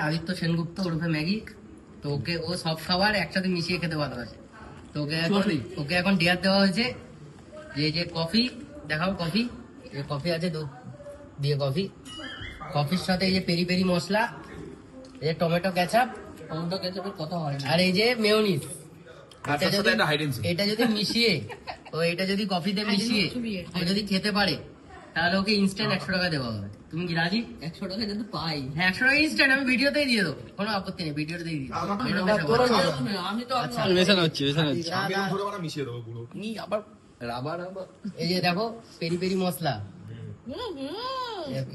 আদিত্য সেনগুপ্ত ওরফে ম্যাগি। তো ও সব খাবার একসাথে মিশিয়ে খেতে ভালোবাসে। তো ওকে এখন ডেয়ার দেওয়া হয়েছে যে কফি দেখাও, কফি আছে দুধ দিয়ে কফির সাথে এই যে পেরি পেরি মশলা, এই যে টমেটো কেচাপ, কথা হয় আর এই যে মেয়োনিজ। এটা যদি মিশিয়ে এটা যদি কফিতে মিশিয়ে ও যদি খেতে পারে তাহলে ওকে ইনস্ট্যান্ট 100 টাকা দেওয়া হবে। তুমি কি রাজি? 100 টাকা যদি পাই, 100 টাকা ইনস্ট্যান্ট আমি ভিডিওতেই দিয়ে দেবো, কোনো আপত্তি নেই, ভিডিওতেই দিয়ে দেবো। আমি তো মিশিয়ে দেবো পুরো। আবার রাবার এই যে দেখো পেরি পেরি মশলা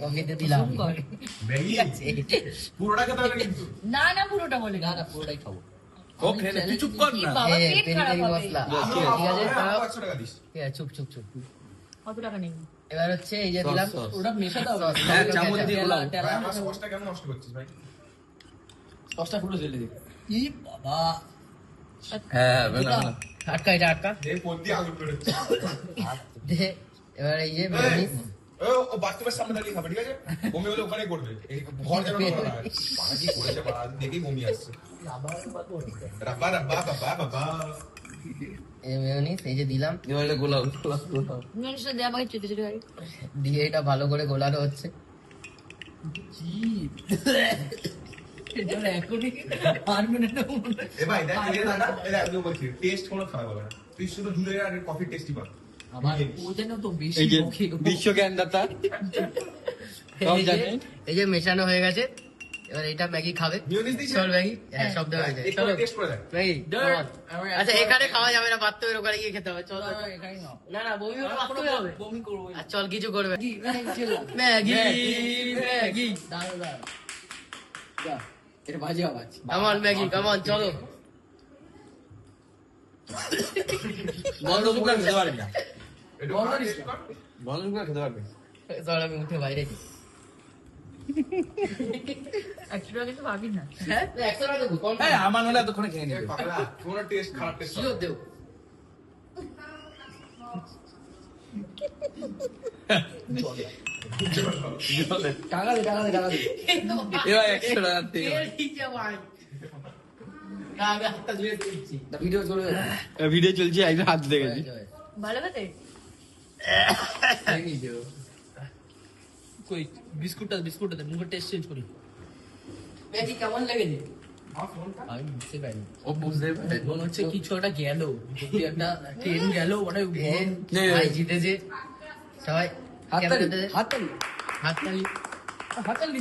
কফিতে দিলাম। পুরোটা খেতে হবে কিন্তু না, পুরোটা বলে না, পুরোটাই খাবো। চুপ কর না, পেরি পেরি মশলা ঠিক আছে, চুপ কত টাকা নেই। এবার হচ্ছে এই যে দিলাম, ওটা মেশা দাও, চামচ দিয়ে গোলাও। সসটা কেন নষ্ট করছিস ভাই? সসটা পুরো ঢেলে দে। ই বাবা, হ্যাঁ আটকা, এটা আটকা দে, কোন দিয়ে আগুন করেছে দে। এবার এই যে মেয়োনিজ ও বাথরুমের সামনে দাঁড়িয়ে খাবে, ঠিক আছে? বমি হলে ওখানেই করবে, এই ঘর যেন নোংরা না হয়। পানি কি করেছে বাবা, দেখেই বমি আসছে। রাব্বা বাবা এই মেয়োনিজ এই যে দিলাম, এবারে গোলাও মেয়োনিজটা দে আমাকে চেটে চেটে দিয়ে এটা ভালো করে গোলানো হচ্ছে। এই যে মেশানো হয়ে গেছে, এবার এটা ম্যাগি খাবে। চল ম্যাগি, সব দেওয়া হয়ে যায়। চলো ম্যাগি, আচ্ছা এখানে খাওয়া যাবে না, বাথরুমের ওখানে গিয়ে খেতে হবে। চল না বমি হবে, বমি করবো। চল কিছু করবে ম্যাগি বাজে আওয়াজ, কামান ম্যাগি কামান, চলো। বন্ধ করে খেতে পারবি না, বন্ধ করে খেতে পারবি। চল আমি উঠে বাইরে যাই। 100 টাকা কিন্তু পাবি না। হ্যাঁ 100 টাকা দেবো, আমার হলে এতক্ষণে খেয়ে নেবে। কোনো টেস্ট খারাপ টেস্ট দেও। টাকা দে এবার 100 টাকা দিয়ে ভিডিও চলছে, একজন হাত দেখেছি ভালো কথা। কই বিস্কুটটা দে, মুখের টেস্ট চেঞ্জ করি। ম্যাগি কেমন লেগেছে? আমি বুঝতে পারিনি, ও বুঝতে পারে মনে হচ্ছে কিছু একটা গেল, একটা ট্রেন গেল, ওটা জিতেছে সবাই। হাততালি